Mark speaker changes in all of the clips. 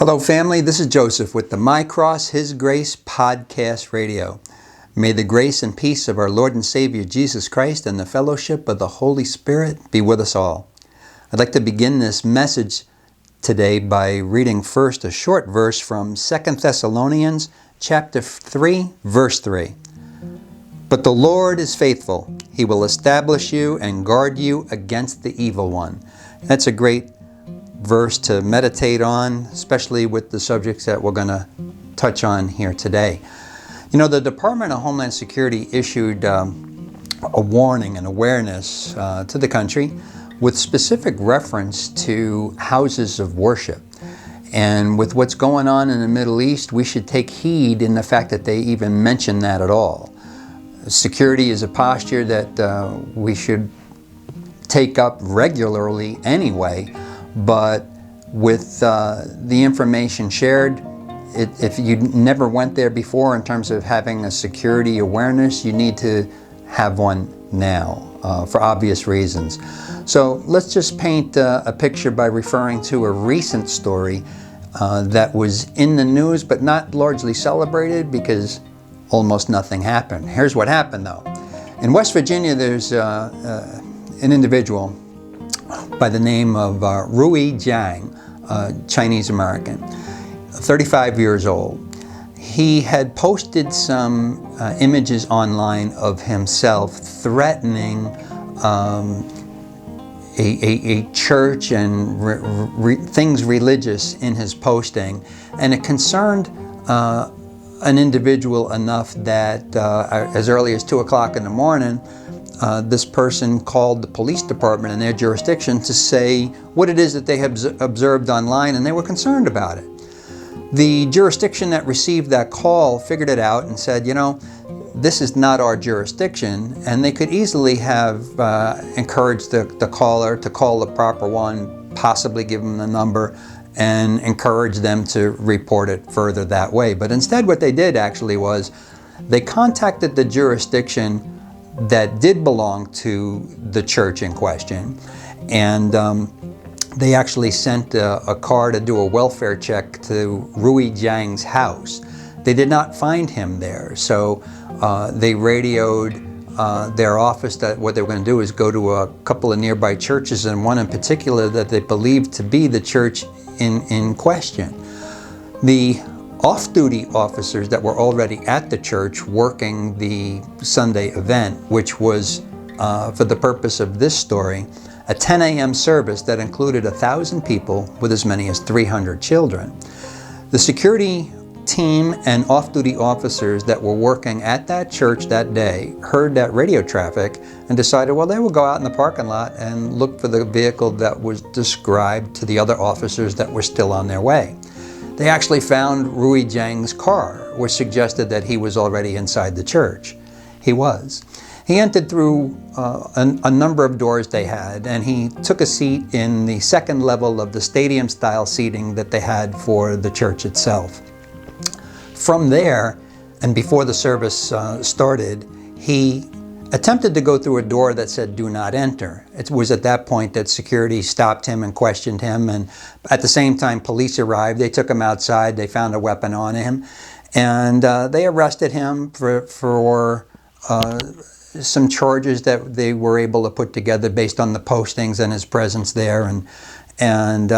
Speaker 1: Hello family, this is Joseph with the My Cross, His Grace podcast radio. May the grace and peace of our Lord and Savior Jesus Christ and the fellowship of the Holy Spirit be with us all. I'd like to begin this message today by reading first a short verse from 2 Thessalonians chapter 3, verse 3. But the Lord is faithful. He will establish you and guard you against the evil one. That's a great verse to meditate on, especially with the subjects that we're going to touch on here today. You know, the Department of Homeland Security issued a warning and awareness to the country with specific reference to houses of worship. And with what's going on in the Middle East, we should take heed in the fact that they even mention that at all. Security is a posture that we should take up regularly anyway. But with the information shared, if you never went there before in terms of having a security awareness, you need to have one now for obvious reasons. So let's just paint a picture by referring to a recent story that was in the news but not largely celebrated because almost nothing happened. Here's what happened though. In West Virginia, there's an individual by the name of Rui Jiang, Chinese American, 35 years old. He had posted some images online of himself threatening a church and things religious in his posting, and it concerned an individual enough that as early as 2 o'clock in the morning, this person called the police department in their jurisdiction to say what it is that they had observed online, and they were concerned about it. The jurisdiction that received that call figured it out and said, you know, this is not our jurisdiction, and they could easily have encouraged the caller to call the proper one, possibly give them the number, and encourage them to report it further that way. But instead what they did actually was they contacted the jurisdiction that did belong to the church in question, and they actually sent a car to do a welfare check to Rui Jiang's house. They did not find him there, so they radioed their office that what they were going to do is go to a couple of nearby churches, and one in particular that they believed to be the church in question. The off-duty officers that were already at the church working the Sunday event, which was, for the purpose of this story, a 10 a.m. service that included 1,000 people with as many as 300 children. The security team and off-duty officers that were working at that church that day heard that radio traffic and decided, well, they will go out in the parking lot and look for the vehicle that was described to the other officers that were still on their way. They actually found Rui Jiang's car, which suggested that he was already inside the church. He was. He entered through a number of doors they had, and he took a seat in the second level of the stadium-style seating that they had for the church itself. From there, and before the service started, he attempted to go through a door that said, "Do not enter." It was at that point that security stopped him and questioned him, and at the same time police arrived. They took him outside, they found a weapon on him, and they arrested him for some charges that they were able to put together based on the postings and his presence there, and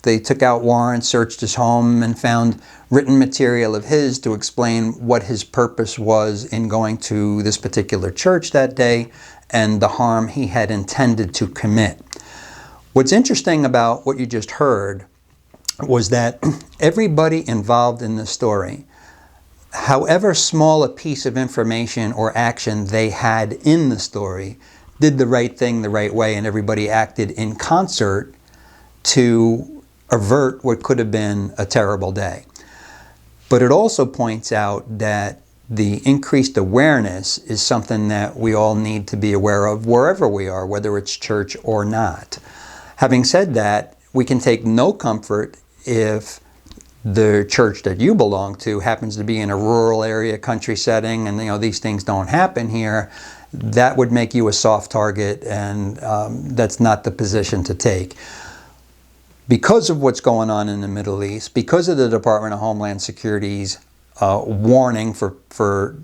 Speaker 1: they took out warrants, searched his home, and found written material of his to explain what his purpose was in going to this particular church that day and the harm he had intended to commit. What's interesting about what you just heard was that everybody involved in the story, however small a piece of information or action they had in the story, did the right thing the right way, and everybody acted in concert to avert what could have been a terrible day. But it also points out that the increased awareness is something that we all need to be aware of wherever we are, whether it's church or not. Having said that, we can take no comfort if the church that you belong to happens to be in a rural area, country setting, and these things don't happen here. That would make you a soft target, and that's not the position to take. Because of what's going on in the Middle East, because of the Department of Homeland Security's warning for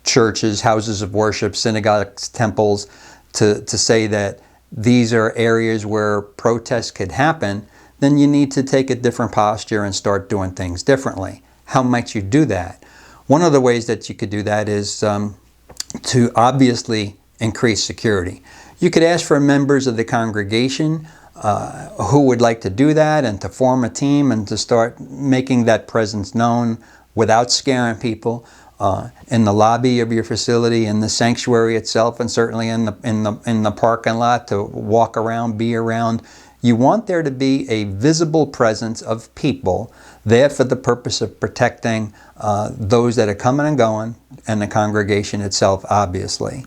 Speaker 1: churches, houses of worship, synagogues, temples, to say that these are areas where protests could happen, then you need to take a different posture and start doing things differently. How might you do that? One of the ways that you could do that is to obviously increase security. You could ask for members of the congregation who would like to do that, and to form a team and to start making that presence known without scaring people in the lobby of your facility, in the sanctuary itself, and certainly in the parking lot, to walk around, be around. You want there to be a visible presence of people there for the purpose of protecting those that are coming and going, and the congregation itself, obviously.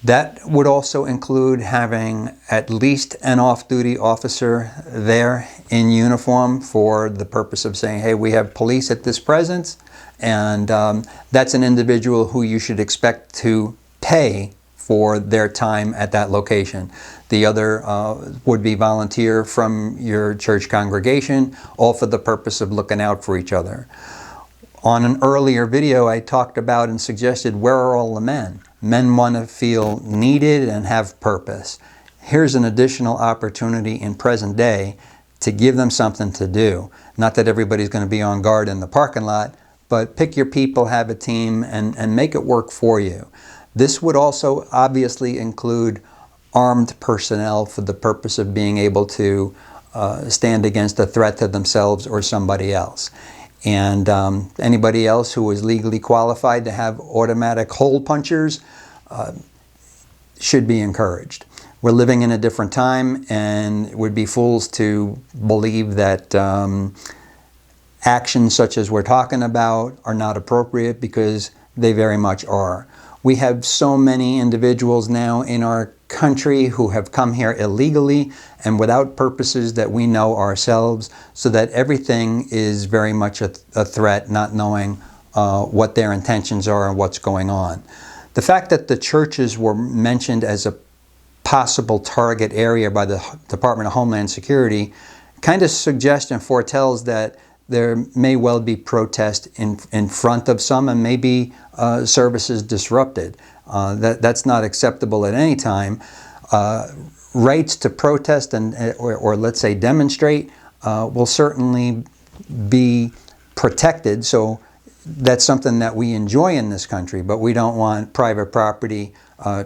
Speaker 1: That would also include having at least an off-duty officer there in uniform for the purpose of saying, hey, we have police at this presence, and that's an individual who you should expect to pay for their time at that location. The other would be volunteer from your church congregation, all for the purpose of looking out for each other. On an earlier video, I talked about and suggested, where are all the men? Men want to feel needed and have purpose. Here's an additional opportunity in present day to give them something to do. Not that everybody's going to be on guard in the parking lot, but pick your people, have a team, and make it work for you. This would also obviously include armed personnel for the purpose of being able to stand against a threat to themselves or somebody else. And anybody else who is legally qualified to have automatic hole punchers should be encouraged. We're living in a different time, and it would be fools to believe that actions such as we're talking about are not appropriate, because they very much are. We have so many individuals now in our country who have come here illegally and without purposes that we know ourselves, so that everything is very much a threat, not knowing what their intentions are and what's going on. The fact that the churches were mentioned as a possible target area by the Department of Homeland Security kind of suggests and foretells that there may well be protest in front of some, and maybe services disrupted. That's not acceptable at any time. Rights to protest or let's say demonstrate will certainly be protected. So that's something that we enjoy in this country, but we don't want private property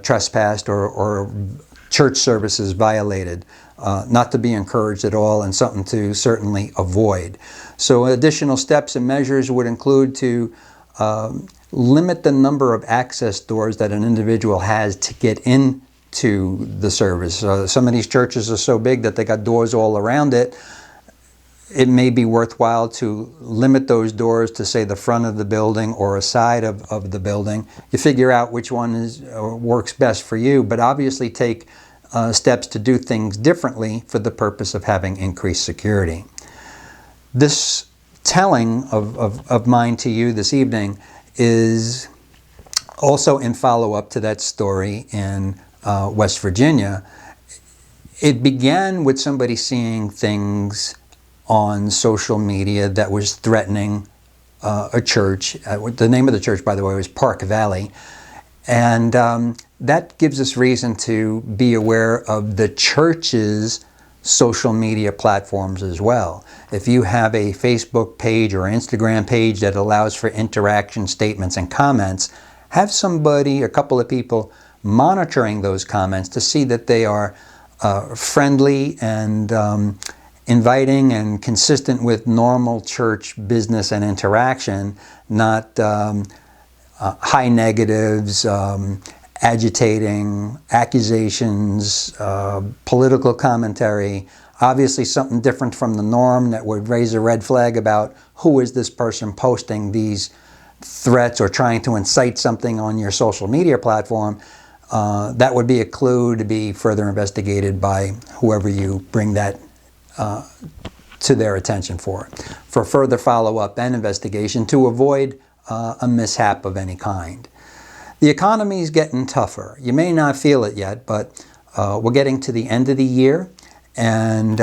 Speaker 1: trespassed or church services violated. Not to be encouraged at all, and something to certainly avoid. So additional steps and measures would include to limit the number of access doors that an individual has to get into the service. Some of these churches are so big that they got doors all around it. It may be worthwhile to limit those doors to, say, the front of the building or a side of the building. You figure out which one works best for you, but obviously take steps to do things differently for the purpose of having increased security. This telling of mine to you this evening is also in follow-up to that story in West Virginia. It began with somebody seeing things on social media that was threatening a church. The name of the church, by the way, was Park Valley. And that gives us reason to be aware of the church's social media platforms as well. If you have a Facebook page or Instagram page that allows for interaction, statements, and comments, have somebody, a couple of people, monitoring those comments to see that they are friendly and inviting and consistent with normal church business and interaction, not high negatives, agitating, accusations, political commentary, obviously something different from the norm that would raise a red flag about who is this person posting these threats or trying to incite something on your social media platform. That would be a clue to be further investigated by whoever you bring that to their attention for further follow-up and investigation to avoid a mishap of any kind. The economy is getting tougher. You may not feel it yet, but we're getting to the end of the year, and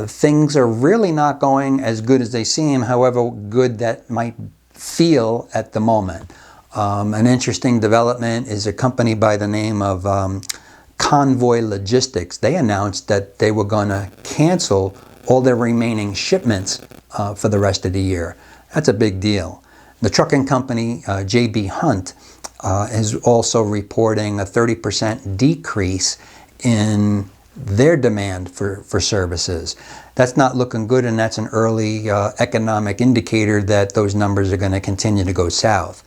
Speaker 1: Things are really not going as good as they seem, however good that might feel at the moment. An interesting development is a company by the name of Convoy Logistics. They announced that they were going to cancel all their remaining shipments for the rest of the year. That's a big deal. The trucking company J.B. Hunt is also reporting a 30% decrease in their demand for services. That's not looking good, and that's an early economic indicator that those numbers are going to continue to go south.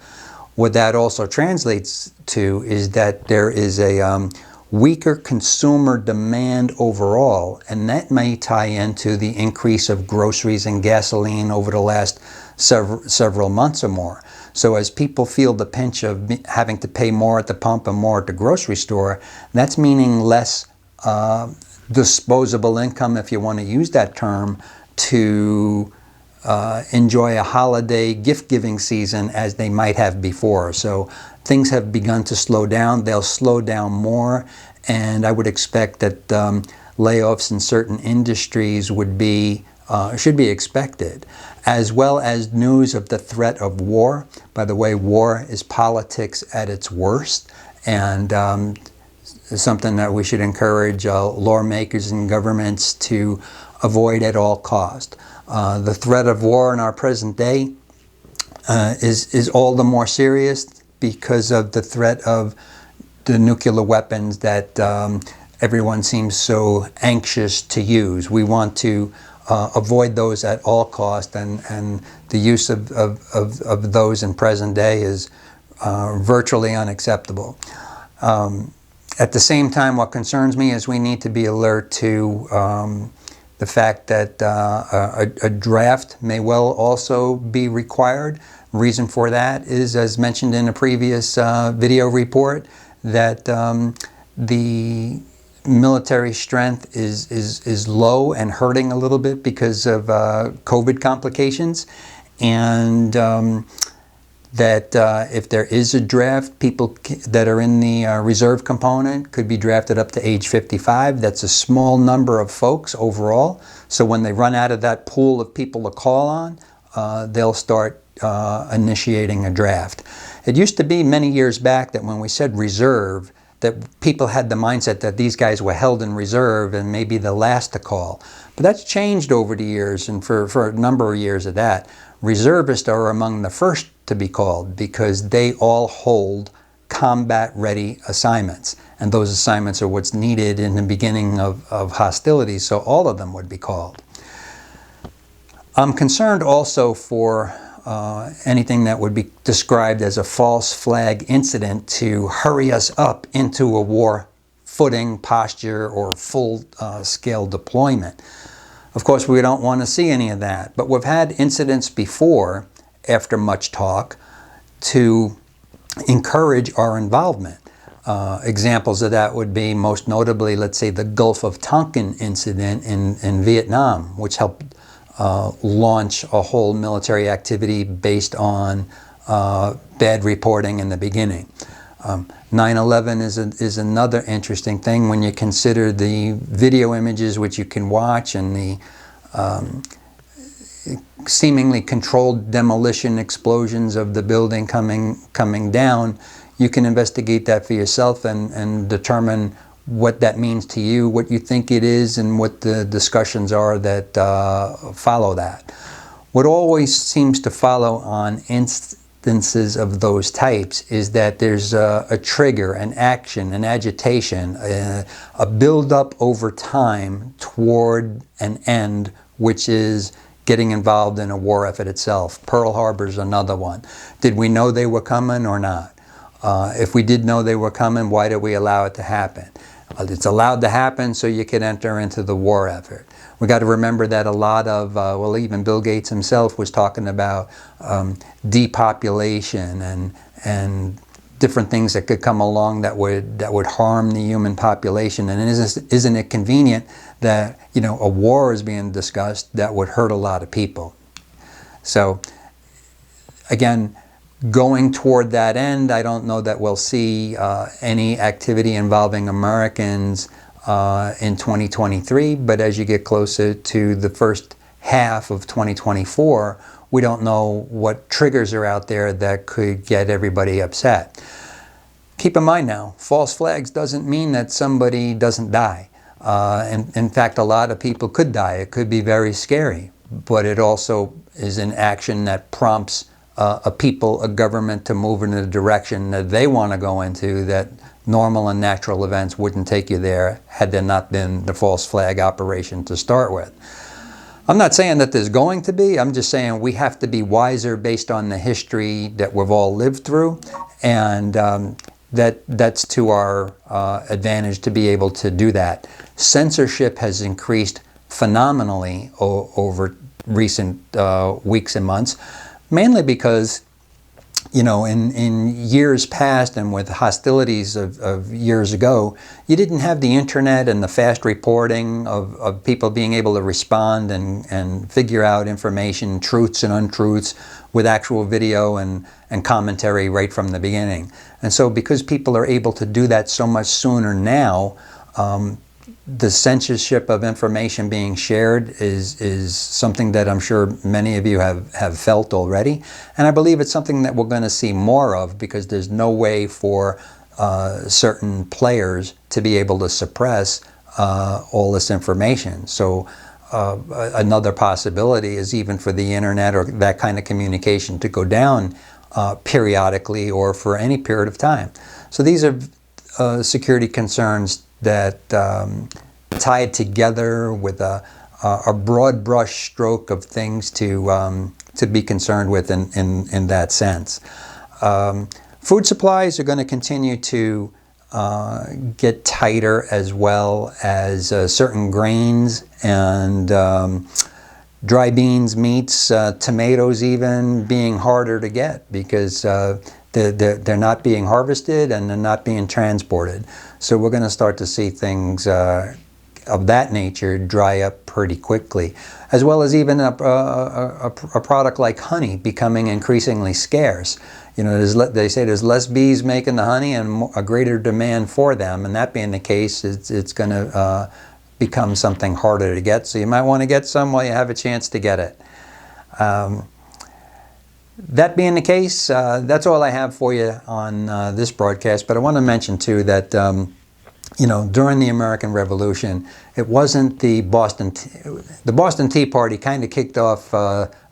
Speaker 1: What that also translates to is that there is a weaker consumer demand overall, and that may tie into the increase of groceries and gasoline over the last several months or more. So as people feel the pinch of having to pay more at the pump and more at the grocery store, that's meaning less disposable income, if you want to use that term, to enjoy a holiday gift-giving season as they might have before. So things have begun to slow down. They'll slow down more, and I would expect that layoffs in certain industries should be expected, as well as news of the threat of war. By the way, war is politics at its worst, and something that we should encourage lawmakers and governments to avoid at all cost. The threat of war in our present day is all the more serious because of the threat of the nuclear weapons that everyone seems so anxious to use. We want to avoid those at all cost, and the use of those in present day is virtually unacceptable. At the same time, what concerns me is we need to be alert to the fact that a draft may well also be required. Reason for that is, as mentioned in a previous video report, that the military strength is low and hurting a little bit because of COVID complications, and that if there is a draft, people that are in the reserve component could be drafted up to age 55. That's a small number of folks overall. So when they run out of that pool of people to call on, they'll start initiating a draft. It used to be many years back that when we said reserve, that people had the mindset that these guys were held in reserve and maybe the last to call. But that's changed over the years, and for a number of years of that. Reservists are among the first to be called because they all hold combat-ready assignments. And those assignments are what's needed in the beginning of hostilities, so all of them would be called. I'm concerned also for anything that would be described as a false flag incident to hurry us up into a war footing, posture, or full-scale deployment. Of course, we don't want to see any of that, but we've had incidents before, after much talk, to encourage our involvement. Examples of that would be, most notably, let's say, the Gulf of Tonkin incident in Vietnam, which helped launch a whole military activity based on bad reporting in the beginning. 9/11 is another interesting thing when you consider the video images which you can watch and the seemingly controlled demolition explosions of the building coming down. You can investigate that for yourself and determine what that means to you, what you think it is, and what the discussions are that follow that. What always seems to follow on instances of those types is that there's a trigger, an action, an agitation, a build-up over time toward an end, which is getting involved in a war effort itself. Pearl Harbor's another one. Did we know they were coming or not? If we did know they were coming, why did we allow it to happen? It's allowed to happen so you can enter into the war effort. We got to remember that a lot of, well, even Bill Gates himself was talking about depopulation and different things that could come along that would harm the human population. And isn't it convenient that, you know, a war is being discussed that would hurt a lot of people? So again, going toward that end, I don't know that we'll see any activity involving Americans in 2023, but as you get closer to the first half of 2024, we don't know what triggers are out there that could get everybody upset. Keep in mind now, false flags doesn't mean that somebody doesn't die. In fact, a lot of people could die. It could be very scary, but it also is an action that prompts a people, a government to move in a direction that they want to go into, that normal and natural events wouldn't take you there had there not been the false flag operation to start with. I'm not saying that there's going to be, I'm just saying we have to be wiser based on the history that we've all lived through, and that's to our advantage to be able to do that. Censorship has increased phenomenally over recent weeks and months, mainly because, you know, in years past and with hostilities of years ago, you didn't have the internet and the fast reporting of people being able to respond and figure out information, truths and untruths, with actual video and commentary right from the beginning. And so because people are able to do that so much sooner now, the censorship of information being shared is something that I'm sure many of you have felt already. And I believe it's something that we're going to see more of, because there's no way for certain players to be able to suppress all this information. So another possibility is even for the internet or that kind of communication to go down periodically or for any period of time. So these are security concerns that tied together with a broad brush stroke of things to be concerned with in that sense. Food supplies are going to continue to get tighter, as well as certain grains and dry beans, meats, tomatoes even being harder to get because they're not being harvested and they're not being transported. So we're going to start to see things of that nature dry up pretty quickly, as well as even a product like honey becoming increasingly scarce. You know, they say there's less bees making the honey and a greater demand for them, and that being the case, it's going to become something harder to get. So you might want to get some while you have a chance to get it. That being the case, that's all I have for you on this broadcast. But I want to mention too that you know, during the American Revolution, it wasn't the Boston Tea Party kind of kicked off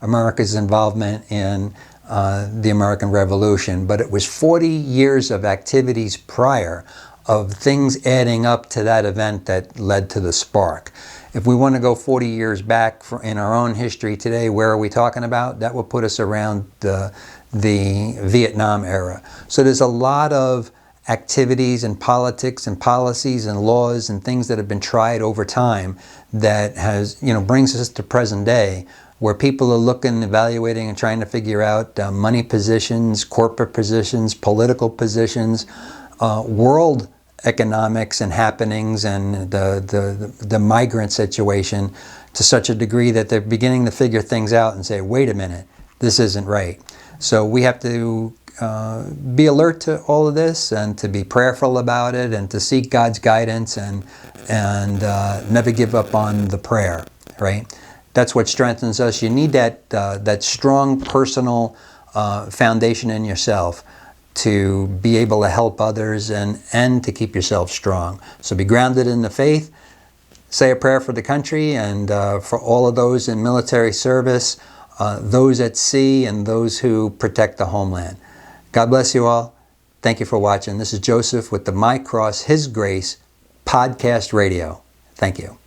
Speaker 1: America's involvement in the American Revolution, but it was 40 years of activities prior of things adding up to that event that led to the spark. If we want to go 40 years back in our own history today, where are we talking about? That will put us around the Vietnam era. So there's a lot of activities and politics and policies and laws and things that have been tried over time that has, you know, brings us to present day, where people are looking, evaluating, and trying to figure out money positions, corporate positions, political positions, world economics and happenings, and the migrant situation, to such a degree that they're beginning to figure things out and say, wait a minute, this isn't right. So we have to be alert to all of this and to be prayerful about it and to seek God's guidance and never give up on the prayer, right? That's what strengthens us. You need that strong personal foundation in yourself to be able to help others and to keep yourself strong. So be grounded in the faith, say a prayer for the country and for all of those in military service, those at sea, and those who protect the homeland. God bless you all. Thank you for watching. This is Joseph with the My Cross, His Grace podcast radio. Thank you.